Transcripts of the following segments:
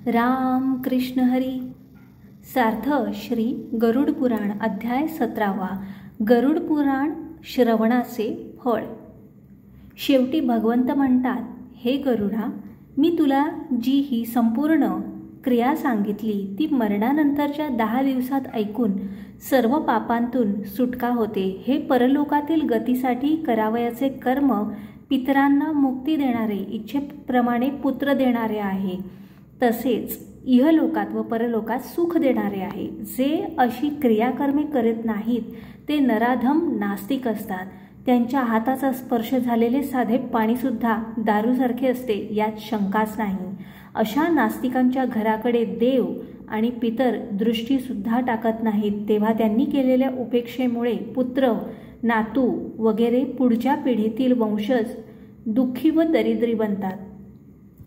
राम कृष्ण हरी. सार्थ श्री गरुड पुराण अध्याय 17. गरुड पुराण श्रवणाचे फळ. शेवटी भगवंत म्हणतात, हे गरुडा, मी तुला जी ही संपूर्ण क्रिया सांगितली ती मरणानंतरच्या 10 दिवसात ऐकून सर्व पापांतून सुटका होते. हे परलोकातील गतीसाठी करावयाचे कर्म पितरांना मुक्ती देणारे, इच्छेप्रमाणे पुत्र देणारे आहे, तसेच इहलोकात व परलोकात सुख देणारे आहे. जे अशी क्रियाकर्मे करीत नाहीत ते नराधम नास्तिक असतात. त्यांच्या हाताचा स्पर्श झालेले साधे पाणीसुद्धा दारूसारखे असते, यात शंकाच नाही. अशा नास्तिकांच्या घराकडे देव आणि पितर दृष्टीसुद्धा टाकत नाहीत. तेव्हा त्यांनी केलेल्या उपेक्षेमुळे पुत्र, नातू वगैरे पुढच्या पिढीतील वंशज दुःखी व दरिद्री बनतात.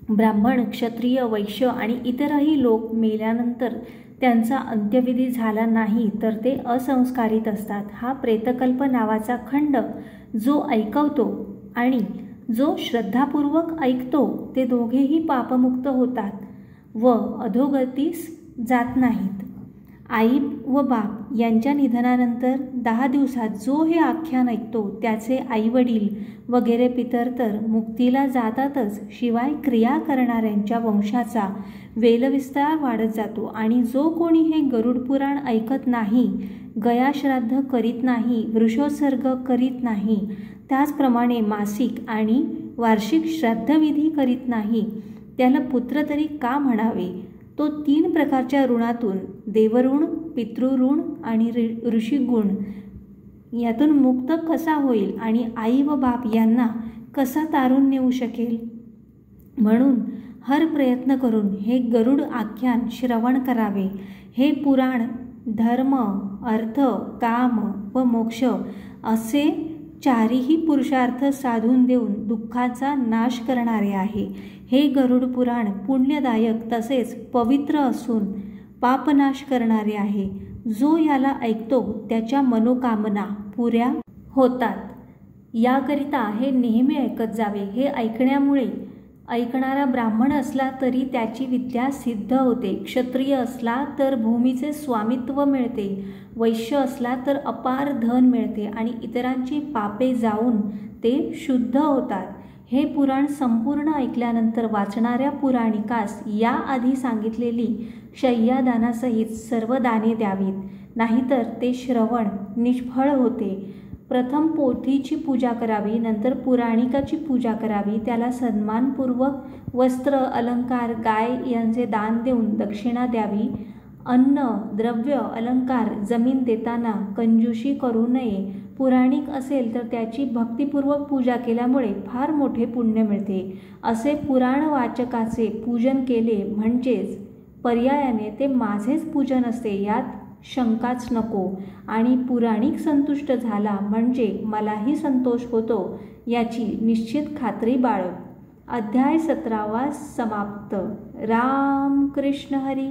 ब्राह्मण, क्षत्रिय, वैश्य आणि इतरही लोक मेल्यानंतर त्यांचा अंत्यविधी झाला नाही तर ते असंस्कारित असतात. हा प्रेतकल्प नावाचा खंड जो ऐकवतो आणि जो श्रद्धापूर्वक ऐकतो ते दोघेही पापमुक्त होतात व अधोगतीस जात नाहीत. आई व बाप यांच्या निधनानंतर 10 दिवसात जो हे आख्यान ऐकतो त्याचे आईवडील वगैरे पितर तर मुक्तीला जातातच, शिवाय क्रिया करणाऱ्यांच्या वंशाचा वेलविस्तार वाढत जातो. आणि जो कोणी हे गरुड पुराण ऐकत नाही, गयाश्राद्ध करीत नाही, वृषोत्सर्ग करीत नाही, त्याचप्रमाणे मासिक आणि वार्षिक श्राद्धविधी करीत नाही, त्याला पुत्र तरी का म्हणावे? तो 3 प्रकारच्या ऋणातून, देवऋण, पितृऋण आणि ऋषिगुण, यातून मुक्त कसा होईल आणि आई व बाप यांना कसा तारून नेऊ शकेल? म्हणून हर प्रयत्न करून हे गरुड आख्यान श्रवण करावे. हे पुराण धर्म, अर्थ, काम व मोक्ष असे 4ही पुरुषार्थ साधून देऊन दुःखाचा नाश करणारे आहे. हे गरुड पुराण पुण्यदायक तसेच पवित्र असून पापनाश करणारे आहे. जो याला ऐकतो त्याच्या मनोकामना पुऱ्या होतात. याकरिता हे नेहमी ऐकत जावे. हे ऐकण्यामुळे ऐकणारा ब्राह्मण असला तरी त्याची विद्या सिद्ध होते, क्षत्रिय असला तर भूमीचे स्वामित्व मिळते, वैश्य असला तर अपार धन मिळते आणि इतरांची पापे जाऊन ते शुद्ध होतात. हे पुराण संपूर्ण ऐकल्यानंतर वाचणाऱ्या पुराणिकास याआधी सांगितलेली शय्यादानासहित सर्व दाने द्यावीत, नाहीतर ते श्रवण निष्फळ होते. प्रथम पोथीची पूजा करावी, नंतर पुराणिकाची पूजा करावी, त्याला सन्मानपूर्वक वस्त्र, अलंकार, गाय यांचे दान देऊन दक्षिणा द्यावी. अन्न, द्रव्य, अलंकार, जमीन देताना कंजूषी करू नये. पुराणिक असेल तर त्याची भक्तिपूर्वक पूजा केल्यामुळे फार मोठे पुण्य मिळते. असे पुराणवाचकाचे पूजन केले म्हणजेच पर्यायाने ते माझेच पूजन असते, यात शंकाच नको. आणि पुराणिक संतुष्ट झाला म्हणजे मलाही संतोष होतो, याची निश्चित खात्री बाळग. अध्याय 17 समाप्त. राम कृष्ण हरी.